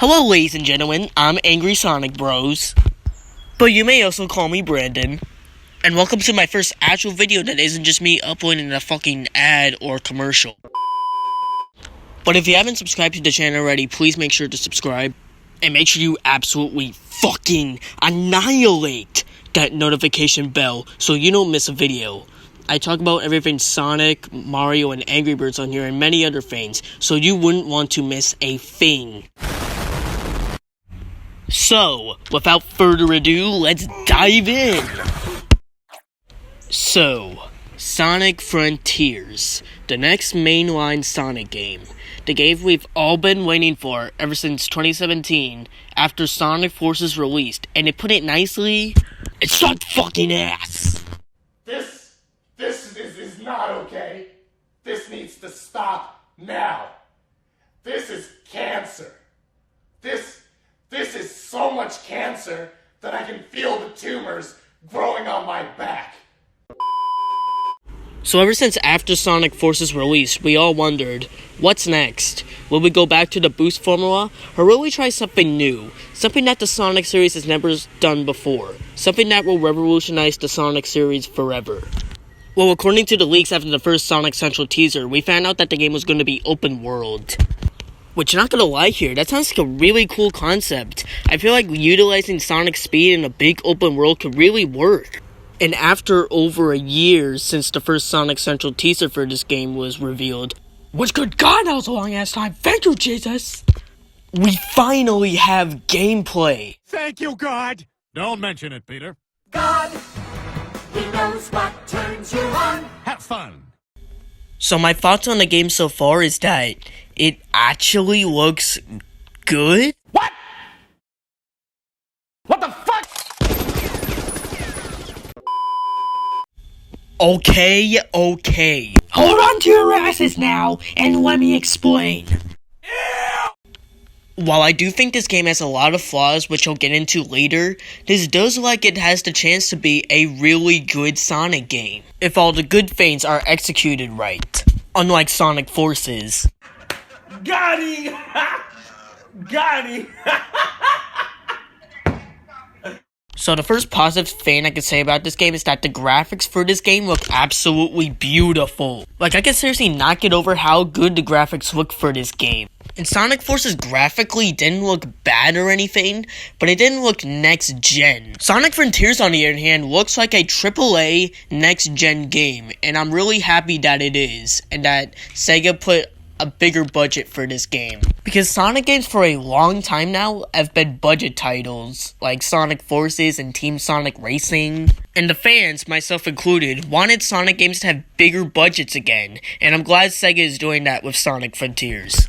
Hello ladies and gentlemen, I'm Angry Sonic Bros, but you may also call me Brandon, and welcome to my first actual video that isn't just me uploading a fucking ad or commercial. But if you haven't subscribed to the channel already, please make sure to subscribe, and make sure you absolutely fucking annihilate that notification bell so you don't miss a video. I talk about everything Sonic, Mario, and Angry Birds on here and many other things, so you wouldn't want to miss a thing. So, without further ado, let's dive in! So, Sonic Frontiers, the next mainline Sonic game. The game we've all been waiting for ever since 2017, after Sonic Forces released, and to put it nicely, it sucked fucking ass! This is not okay. This needs to stop now. This is cancer. This is so much cancer that I can feel the tumors growing on my back. So ever since after Sonic Forces released, we all wondered, what's next? Will we go back to the boost formula, or will we try something new? Something that the Sonic series has never done before. Something that will revolutionize the Sonic series forever. Well, according to the leaks after the first Sonic Central teaser, we found out that the game was going to be open world. Which, not gonna lie here, that sounds like a really cool concept. I feel like utilizing Sonic's speed in a big open world could really work. And after over a year since the first Sonic Central teaser for this game was revealed, which good God knows a long ass time, thank you Jesus! We finally have gameplay! Thank you, God! Don't mention it, Peter. God, he knows what turns you on. Have fun. So my thoughts on the game so far is that it actually looks good? What? What the fuck? Okay. Hold on to your asses now, and let me explain. While I do think this game has a lot of flaws, which I'll get into later, this does look like it has the chance to be a really good Sonic game, if all the good things are executed right, unlike Sonic Forces. Got him! Got him! So the first positive thing I can say about this game is that the graphics for this game look absolutely beautiful. Like, I can seriously not get over how good the graphics look for this game. And Sonic Forces graphically didn't look bad or anything, but it didn't look next gen. Sonic Frontiers, on the other hand, looks like a AAA next gen game, and I'm really happy that it is, and that Sega put a bigger budget for this game. Because Sonic games for a long time now have been budget titles, like Sonic Forces and Team Sonic Racing. And the fans, myself included, wanted Sonic games to have bigger budgets again, and I'm glad Sega is doing that with Sonic Frontiers.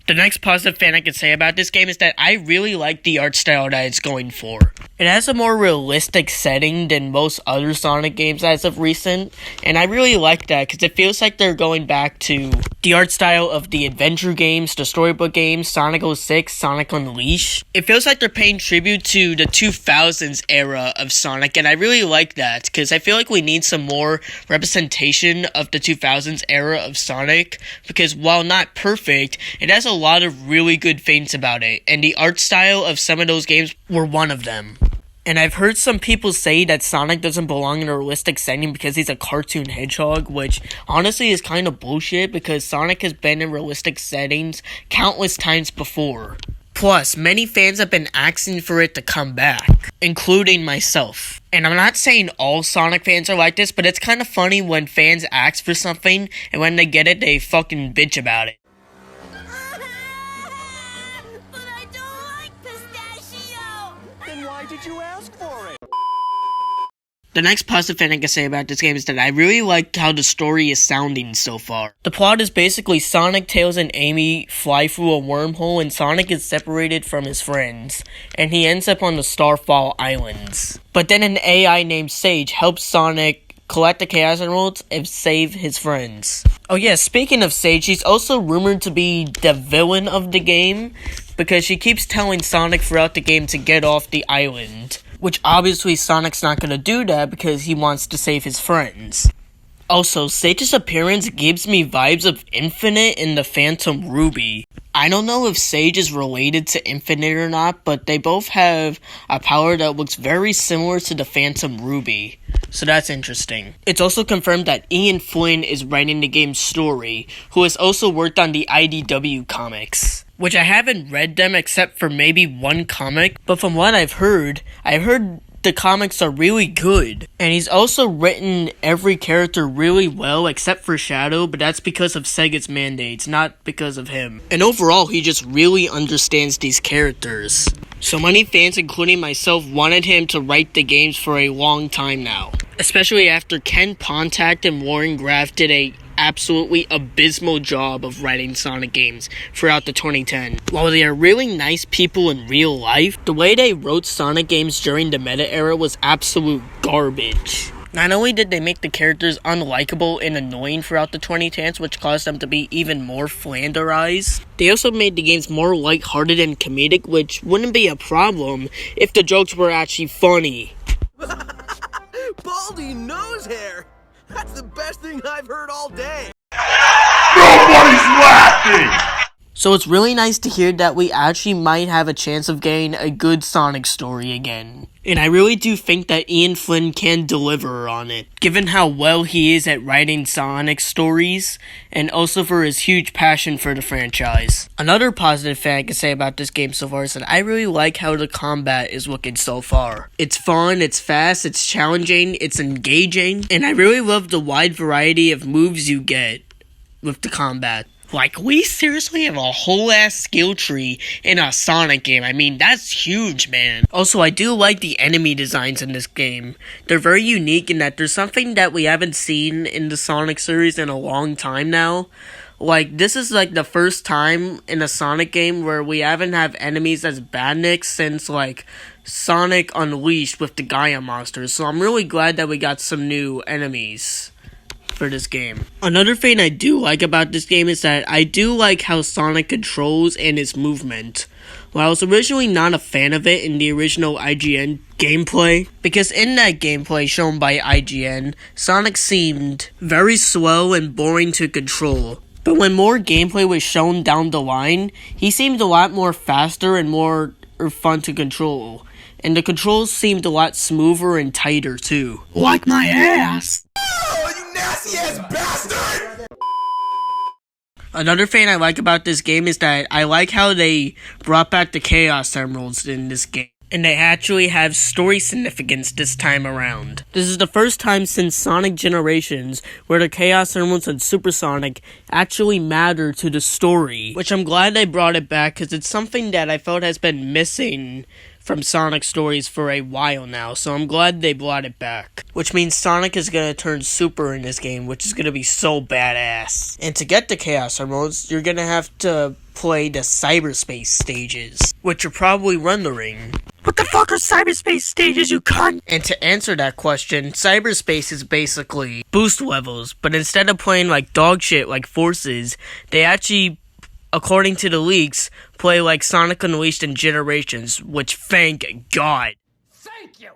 The next positive thing I can say about this game is that I really like the art style that it's going for. It has a more realistic setting than most other Sonic games as of recent, and I really like that because it feels like they're going back to the art style of the adventure games, the storybook games, Sonic 06, Sonic Unleashed. It feels like they're paying tribute to the 2000s era of Sonic, and I really like that because I feel like we need some more representation of the 2000s era of Sonic, because while not perfect, it has a lot of really good things about it, and the art style of some of those games were one of them. And I've heard some people say that Sonic doesn't belong in a realistic setting because he's a cartoon hedgehog, which honestly is kind of bullshit because Sonic has been in realistic settings countless times before. Plus, many fans have been asking for it to come back, including myself. And I'm not saying all Sonic fans are like this, but it's kind of funny when fans ask for something, and when they get it, they fucking bitch about it. But I don't like pistachio. Then why did you ask for it? The next positive thing I can say about this game is that I really like how the story is sounding so far. The plot is basically Sonic, Tails, and Amy fly through a wormhole and Sonic is separated from his friends, and he ends up on the Starfall Islands. But then an AI named Sage helps Sonic collect the Chaos Emeralds and save his friends. Oh yeah, speaking of Sage, she's also rumored to be the villain of the game, because she keeps telling Sonic throughout the game to get off the island. Which obviously Sonic's not gonna do that because he wants to save his friends. Also, Sage's appearance gives me vibes of Infinite in the Phantom Ruby. I don't know if Sage is related to Infinite or not, but they both have a power that looks very similar to the Phantom Ruby. So that's interesting. It's also confirmed that Ian Flynn is writing the game's story, who has also worked on the IDW comics, which I haven't read them except for maybe one comic, but from what I've heard the comics are really good. And he's also written every character really well except for Shadow, but that's because of Sega's mandates, not because of him. And overall, he just really understands these characters. So many fans, including myself, wanted him to write the games for a long time now. Especially after Ken Pontac and Warren Graff did a absolutely abysmal job of writing Sonic games throughout the 2010. While they are really nice people in real life, the way they wrote Sonic games during the meta era was absolute garbage. Not only did they make the characters unlikable and annoying throughout the 2010s, which caused them to be even more flanderized, they also made the games more lighthearted and comedic, which wouldn't be a problem if the jokes were actually funny. Baldy nose hair! That's the best thing I've heard all day! Nobody's laughing! So it's really nice to hear that we actually might have a chance of getting a good Sonic story again. And I really do think that Ian Flynn can deliver on it, given how well he is at writing Sonic stories, and also for his huge passion for the franchise. Another positive thing I can say about this game so far is that I really like how the combat is looking so far. It's fun, it's fast, it's challenging, it's engaging, and I really love the wide variety of moves you get with the combat. Like, we seriously have a whole ass skill tree in a Sonic game. I mean, that's huge, man. Also, I do like the enemy designs in this game. They're very unique in that there's something that we haven't seen in the Sonic series in a long time now. Like, this is like the first time in a Sonic game where we haven't have enemies as badniks since, like, Sonic Unleashed with the Gaia monsters. So I'm really glad that we got some new enemies for this game. Another thing I do like about this game is that I do like how Sonic controls and his movement. While I was originally not a fan of it in the original IGN gameplay, because in that gameplay shown by IGN, Sonic seemed very slow and boring to control. But when more gameplay was shown down the line, he seemed a lot more faster and more fun to control. And the controls seemed a lot smoother and tighter too. Like my ass! Oh, you nasty-ass bastard! Another thing I like about this game is that I like how they brought back the Chaos Emeralds in this game. And they actually have story significance this time around. This is the first time since Sonic Generations where the Chaos Emeralds and Super Sonic actually matter to the story. Which I'm glad they brought it back because it's something that I felt has been missing from Sonic stories for a while now, so I'm glad they brought it back. Which means Sonic is gonna turn Super in this game, which is gonna be so badass. And to get the Chaos Emeralds, you're gonna have to play the cyberspace stages, which you're probably wondering, what the fuck are cyberspace stages, you cunt? And to answer that question, cyberspace is basically boost levels, but instead of playing like dog shit like Forces, they actually, according to the leaks, play like Sonic Unleashed and Generations, which thank God. Thank you!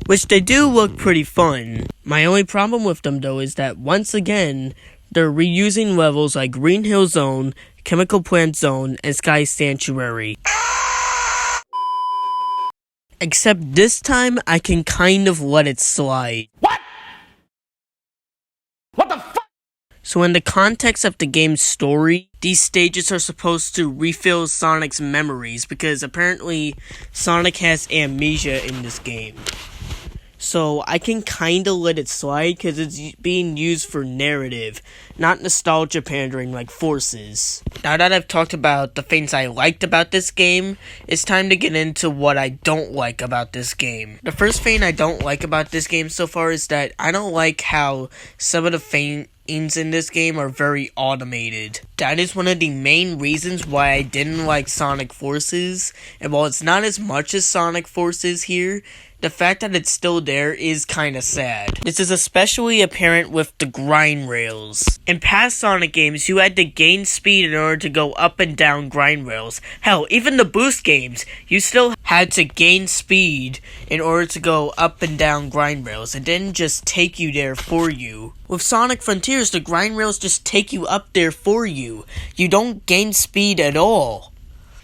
Which they do look pretty fun. My only problem with them though is that once again, they're reusing levels like Green Hill Zone, Chemical Plant Zone, and Sky Sanctuary. Except this time, I can kind of let it slide. What? What the fuck? So in the context of the game's story, these stages are supposed to refill Sonic's memories because apparently Sonic has amnesia in this game. So I can kinda let it slide because it's being used for narrative, not nostalgia pandering like Forces. Now that I've talked about the things I liked about this game, it's time to get into what I don't like about this game. The first thing I don't like about this game so far is that I don't like how some of the things in this game are very automated. That is one of the main reasons why I didn't like Sonic Forces, and while it's not as much as Sonic Forces here, the fact that it's still there is kinda sad. This is especially apparent with the grind rails. In past Sonic games, you had to gain speed in order to go up and down grind rails. Hell, even the boost games, you still had to gain speed in order to go up and down grind rails. It didn't just take you there for you. With Sonic Frontiers, the grind rails just take you up there for you. You don't gain speed at all.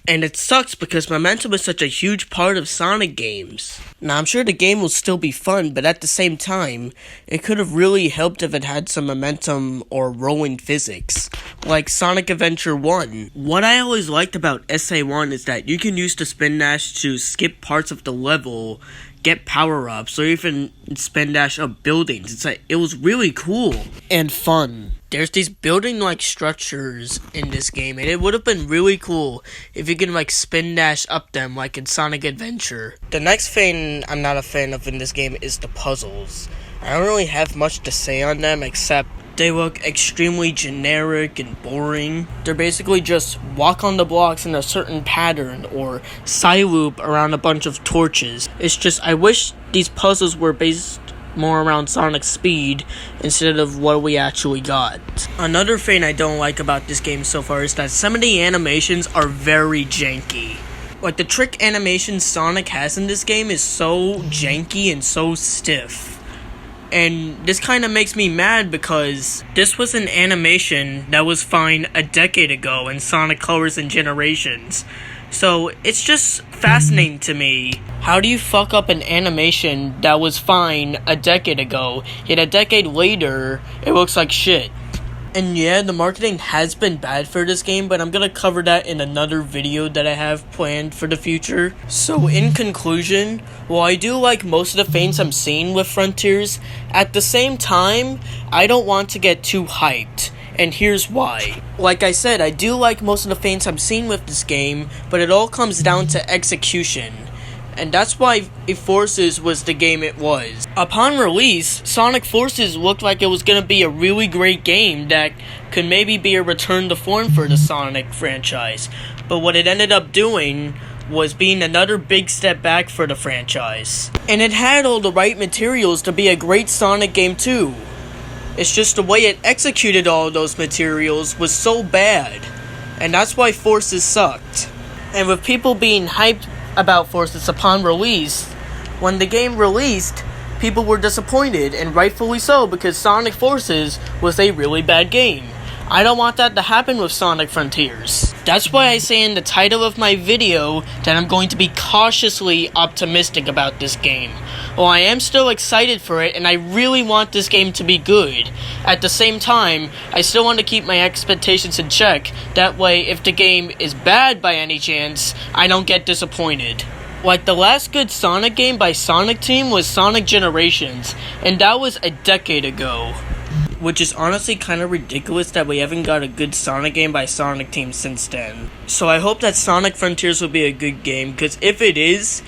And it sucks because momentum is such a huge part of Sonic games. Now, I'm sure the game will still be fun, but at the same time, it could have really helped if it had some momentum or rolling physics, like Sonic Adventure 1. What I always liked about SA1 is that you can use the spin dash to skip parts of the level, get power-ups, or even spin dash up buildings. It was really cool and fun. There's these building-like structures in this game, and it would have been really cool if you could spin dash up them like in Sonic Adventure. The next thing I'm not a fan of in this game is the puzzles. I don't really have much to say on them except they look extremely generic and boring. They're basically just walk on the blocks in a certain pattern or side loop around a bunch of torches. It's just, I wish these puzzles were based more around Sonic's speed instead of what we actually got. Another thing I don't like about this game so far is that some of the animations are very janky. Like, the trick animation Sonic has in this game is so janky and so stiff. And this kind of makes me mad because this was an animation that was fine a decade ago in Sonic Colors and Generations. So it's just fascinating to me. How do you fuck up an animation that was fine a decade ago, yet a decade later, it looks like shit? And yeah, the marketing has been bad for this game, but I'm gonna cover that in another video that I have planned for the future. So in conclusion, while I do like most of the things I'm seeing with Frontiers, at the same time, I don't want to get too hyped. And here's why. Like I said, I do like most of the things I'm seeing with this game, but it all comes down to execution. And that's why Forces was the game it was. Upon release, Sonic Forces looked like it was going to be a really great game that could maybe be a return to form for the Sonic franchise. But what it ended up doing was being another big step back for the franchise. And it had all the right materials to be a great Sonic game too. It's just the way it executed all of those materials was so bad. And that's why Forces sucked. And with people being hyped about Forces upon release, when the game released, people were disappointed, and rightfully so, because Sonic Forces was a really bad game. I don't want that to happen with Sonic Frontiers. That's why I say in the title of my video that I'm going to be cautiously optimistic about this game. Well, I am still excited for it, and I really want this game to be good. At the same time, I still want to keep my expectations in check. That way, if the game is bad by any chance, I don't get disappointed. Like, the last good Sonic game by Sonic Team was Sonic Generations, and that was a decade ago. Which is honestly kind of ridiculous that we haven't got a good Sonic game by Sonic Team since then. So I hope that Sonic Frontiers will be a good game, because if it is,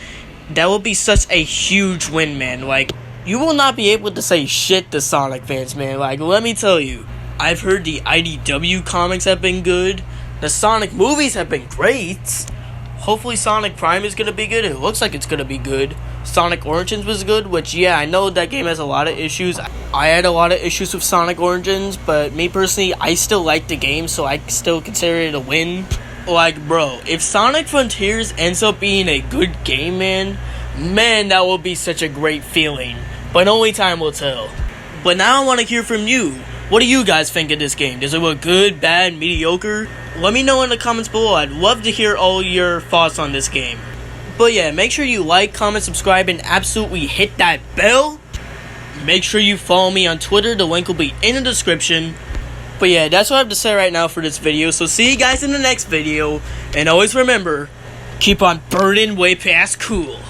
that will be such a huge win, man. Like, you will not be able to say shit to Sonic fans, man. Like, let me tell you, I've heard the IDW comics have been good, the Sonic movies have been great. Hopefully Sonic Prime is gonna be good. It looks like it's gonna be good. Sonic Origins was good, which, yeah, I know that game has a lot of issues. I had a lot of issues with Sonic Origins, but me personally, I still like the game, so I still consider it a win. Like, bro, if Sonic Frontiers ends up being a good game, man, that will be such a great feeling. But only time will tell. But now I want to hear from you. What do you guys think of this game? Does it look good, bad, mediocre? Let me know in the comments below. I'd love to hear all your thoughts on this game. But yeah, make sure you like, comment, subscribe, and absolutely hit that bell. Make sure you follow me on Twitter. The link will be in the description. But yeah, that's what I have to say right now for this video. So see you guys in the next video. And always remember, keep on burning way past cool.